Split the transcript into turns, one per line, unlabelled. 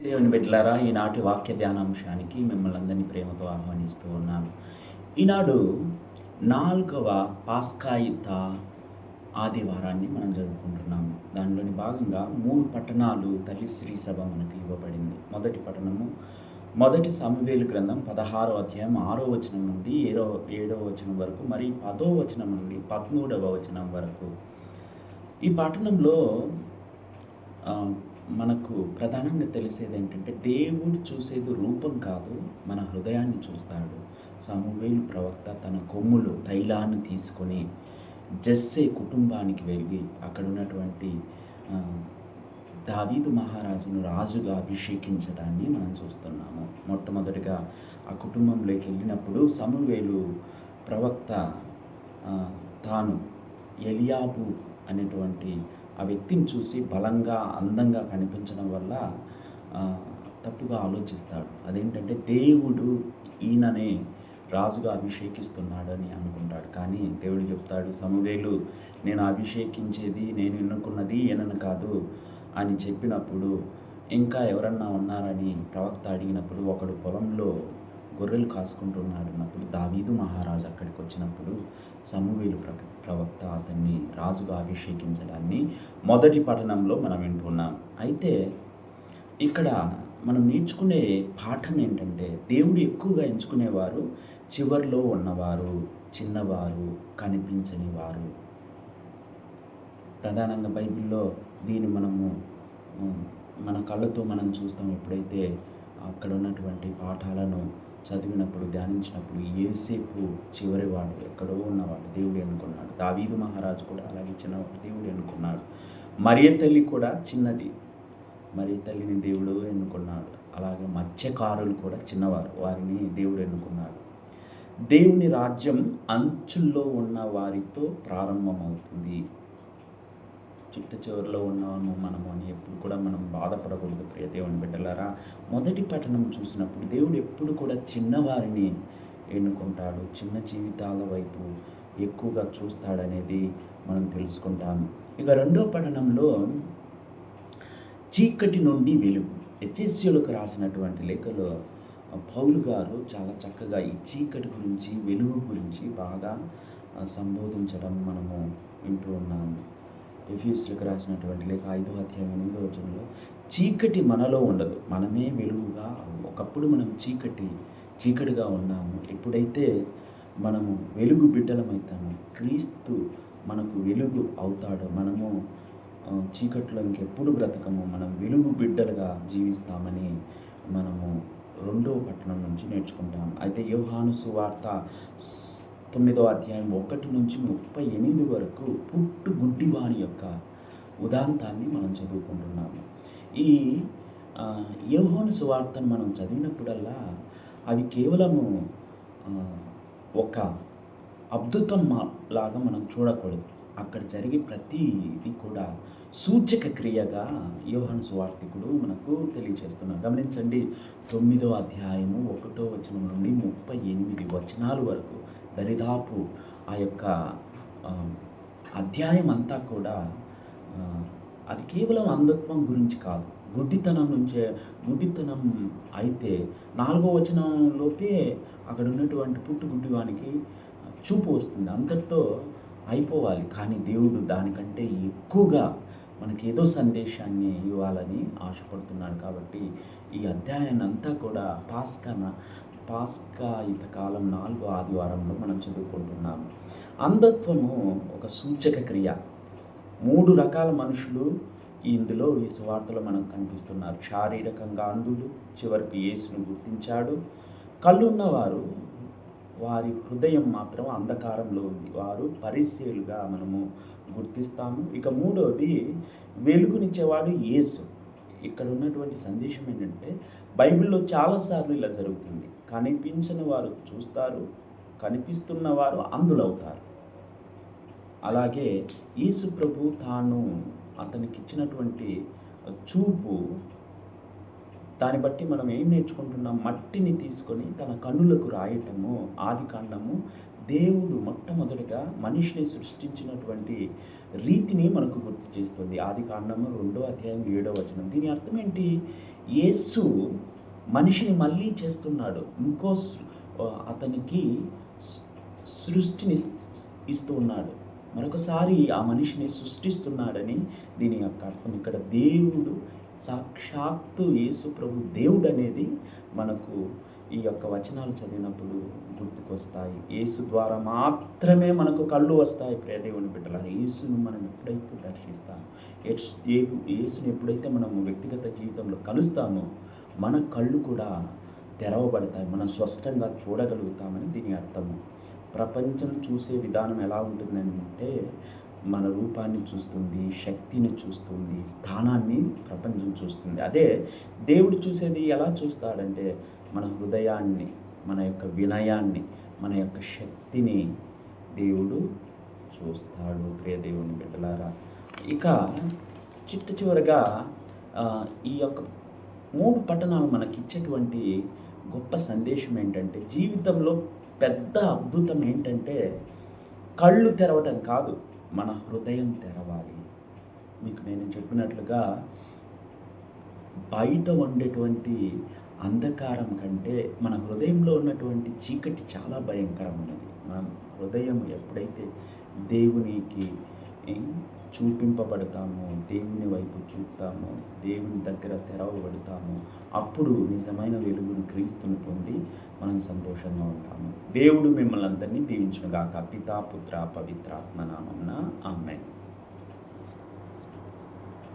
దేవుని బిడ్డలారా, ఈనాటి వాక్య ధ్యానాంశానికి మిమ్మల్ని అందరినీ ప్రేమతో ఆహ్వానిస్తూ ఉన్నాను. ఈనాడు 4వ పాస్కాయుత ఆదివారాన్ని మనం జరుపుకుంటున్నాము. దానిలోని భాగంగా 3 పట్టణాలు తల్లి శ్రీ సభ మనకు ఇవ్వబడింది. మొదటి పట్టణము మొదటి సమూయేలు గ్రంథం 16వ అధ్యాయం 6వ వచనం నుండి 7వ వచనం వరకు, మరి 10వ వచనం నుండి 13వ వచనం వరకు. ఈ పట్టణంలో మనకు ప్రధానంగా తెలిసేది ఏంటంటే, దేవుడు చూసేది రూపం కాదు, మన హృదయాన్ని చూస్తాడు. సమూయేలు ప్రవక్త తన కొమ్ములో తైలాన్ని తీసుకొని జెస్సే కుటుంబానికి వెళ్ళి అక్కడ ఉన్నటువంటి దావీదు మహారాజును రాజుగా అభిషేకించడాన్ని మనం చూస్తున్నాము. మొట్టమొదటిగా ఆ కుటుంబంలోకి వెళ్ళినప్పుడు సమూయేలు ప్రవక్త తాను ఎలియాబు అనేటువంటి ఆ వ్యక్తిని చూసి బలంగా అందంగా కనిపించడం వల్ల తప్పుగా ఆలోచిస్తాడు. అదేంటంటే, దేవుడు ఈయననే రాజుగా అభిషేకిస్తున్నాడని అనుకుంటాడు. కానీ దేవుడు చెప్తాడు, సమూయేలు, నేను అభిషేకించేది, నేను ఎన్నుకున్నది ఈయనను కాదు అని చెప్పినప్పుడు, ఇంకా ఎవరన్నా ఉన్నారని ప్రవక్త అడిగినప్పుడు, ఒకడు పొలంలో గొర్రెలు కాసుకుంటున్నాడు అన్నప్పుడు దావీదు మహారాజు అక్కడికి వచ్చినప్పుడు సమూయేలు ప్రవక్త అతన్ని రాజుగా అభిషేకించడాన్ని మొదటి పట్టణంలో మనం వింటున్నాం. అయితే ఇక్కడ మనం నేర్చుకునే పాఠం ఏంటంటే, దేవుడు ఎక్కువగా ఎంచుకునేవారు చివర్లో ఉన్నవారు, చిన్నవారు, కనిపించని వారు. ప్రధానంగా బైబిల్లో దీన్ని మనము మన కళ్ళతో మనం చూస్తాం. ఎప్పుడైతే అక్కడ ఉన్నటువంటి పాఠాలను చదివినప్పుడు, ధ్యానించినప్పుడు, యేసేపు చివరివాడు, ఎక్కడో ఉన్నవాడు, దేవుడు ఎన్నుకున్నాడు. దావీదు మహారాజు కూడా అలాగే చిన్నవాడు, దేవుడు ఎన్నుకున్నాడు. మరియ తల్లి కూడా చిన్నది, మరియ తల్లిని దేవుడు ఎన్నుకున్నాడు. అలాగే మత్స్యకారులు కూడా చిన్నవారు, వారిని దేవుడు ఎన్నుకున్నాడు. దేవుని రాజ్యం అంచుల్లో ఉన్న వారితో ప్రారంభమవుతుంది. చిట్ట చివరిలో ఉన్నాము మనము అని ఎప్పుడు కూడా మనం బాధపడకూడదు. ప్రియ దేవుని బిడ్డలారా, మొదటి పట్టణం చూసినప్పుడు దేవుడు ఎప్పుడు కూడా చిన్నవారిని ఎన్నుకుంటాడు, చిన్న జీవితాల వైపు ఎక్కువగా చూస్తాడనేది మనం తెలుసుకుంటాము. ఇక రెండో పట్టణంలో చీకటి నుండి వెలుగు. ఎఫెసీయులకు రాసినటువంటి లేఖలో పౌలు గారు చాలా చక్కగా ఈ చీకటి గురించి, వెలుగు గురించి బాగా సంబోధించడం మనము వింటూ ఉన్నాము. ఎఫెసీయులకు రాసినటువంటి లేఖ 5వ అధ్యాయం 8వ వచనంలో, చీకటి మనలో ఉండదు, మనమే వెలుగుగా. ఒకప్పుడు మనం చీకటిగా ఉన్నాము. ఎప్పుడైతే మనము వెలుగు బిడ్డలమవుతామో, క్రీస్తు మనకు వెలుగు అవుతాడో, మనము చీకట్లో ఇంకెప్పుడు బ్రతకము, మనం వెలుగు బిడ్డలుగా జీవిస్తామని మనము 2వ పట్టణం నుంచి నేర్చుకుంటాం. అయితే యోహాను సువార్త 9వ అధ్యాయం 1 నుంచి 38 వరకు పుట్టు గుడ్డివాని యొక్క ఉదాంతాన్ని మనం చదువుకుంటున్నాము. ఈ యోహాను సువార్తను మనం చదివినప్పుడల్లా అవి కేవలము ఒక అద్భుతం లాగా మనం చూడకూడదు. అక్కడ జరిగే ప్రతిది కూడా సూచక క్రియగా యోహాను సువార్తికుడు మనకు తెలియజేస్తున్నారు. గమనించండి, 9వ అధ్యాయము 1వ వచనం నుండి 38 వచనాల వరకు దరిదాపు ఆ యొక్క అధ్యాయం అంతా కూడా అది కేవలం అంధత్వం గురించి కాదు, గుడ్డితనం అయితే 4వ వచనంలోపే అక్కడ ఉన్నటువంటి పుట్టు గుడ్డివానికి చూపు వస్తుంది. అంతటితో అయిపోవాలి. కానీ దేవుడు దానికంటే ఎక్కువగా మనకి ఏదో సందేశాన్ని ఇవ్వాలని ఆశపడుతున్నాడు. కాబట్టి ఈ అధ్యాయాన్ని అంతా కూడా పాస్కాయుత కాలం 4వ ఆదివారంలో మనం చదువుకుంటున్నాము. అంధత్వము ఒక సూచక క్రియ. 3 రకాల మనుషులు ఇందులో ఈ సువార్తలో మనకు కనిపిస్తున్నారు. శారీరకంగా అంధులు, చివరికి యేసును గుర్తించాడు. కళ్ళున్నవారు, వారి హృదయం మాత్రం అంధకారంలో ఉంది, వారు పరిసేలుగా మనము గుర్తిస్తాము. ఇక 3వది వెలుగునిచ్చేవాడు యేసు. ఇక్కడ ఉన్నటువంటి సందేశం ఏంటంటే, బైబిల్లో చాలాసార్లు ఇలా జరుగుతుంది. కనిపించని వారు చూస్తారు, కనిపిస్తున్న వారు అంధులవుతారు. అలాగే యేసు ప్రభు తాను అతనికి ఇచ్చినటువంటి చూపు, దాన్ని బట్టి మనం ఏం నేర్చుకుంటున్నాం? మట్టిని తీసుకొని తన కన్నులకు రాయటము. ఆదికాండము దేవుడు మొట్టమొదటిగా మనిషిని సృష్టించినటువంటి రీతిని మనకు గుర్తు చేస్తుంది. ఆదికాండము 2వ అధ్యాయం 7వ వచనం. దీని అర్థం ఏంటి? యేసు మనిషిని మళ్ళీ చేస్తున్నాడు. అతనికి స్ సృష్టిని ఇస్తూ ఉన్నాడు. మరొకసారి ఆ మనిషిని సృష్టిస్తున్నాడని దీని యొక్క అర్థం. ఇక్కడ దేవుడు సాక్షాత్తు యేసు ప్రభు దేవుడనేది మనకు ఈ యొక్క వచనాలు చదివినప్పుడు గుర్తుకొస్తాయి. యేసు ద్వారా మాత్రమే మనకు కళ్ళు వస్తాయి. ప్రియ దేవుని బిడ్డలారా, యేసును మనం ఎప్పుడైతే దర్శిస్తామో, యేసుని ఎప్పుడైతే మనము వ్యక్తిగత జీవితంలో కలుస్తామో, మన కళ్ళు కూడా తెరవబడతాయి. మనం స్పష్టంగా చూడగలుగుతామని దీని అర్థము. ప్రపంచం చూసే విధానం ఎలా ఉంటుందంటే, మన రూపాన్ని చూస్తుంది, శక్తిని చూస్తుంది, స్థానాన్ని ప్రపంచం చూస్తుంది. అదే దేవుడు చూసేది ఎలా చూస్తాడంటే, మన హృదయాన్ని, మన యొక్క వినయాన్ని, మన యొక్క శక్తిని దేవుడు చూస్తాడు. ప్రియ దేవుని బిడ్డలారా, ఇక చివరగా ఈ యొక్క 3 పట్టణాలు మనకిచ్చేటువంటి గొప్ప సందేశం ఏంటంటే, జీవితంలో పెద్ద అద్భుతం ఏంటంటే, కళ్ళు తెరవటం కాదు, మన హృదయం తెరవాలి. మీకు నేను చెప్పినట్లుగా బయట ఉండేటువంటి అంధకారం కంటే మన హృదయంలో ఉన్నటువంటి చీకటి చాలా భయంకరమైనది. మన హృదయం ఎప్పుడైతే దేవునికి చూపింపబడతామో, దేవుని వైపు చూపుతామో, దేవుని దగ్గర తెరవబడతామో, అప్పుడు నిజమైన వెలుగును, క్రీస్తుని పొంది మనం సంతోషంగా ఉంటాము. దేవుడు మిమ్మల్ని అందరినీ దీవించునుగాక. పితా, పుత్ర, పవిత్రాత్మ నామమున ఆమేన్.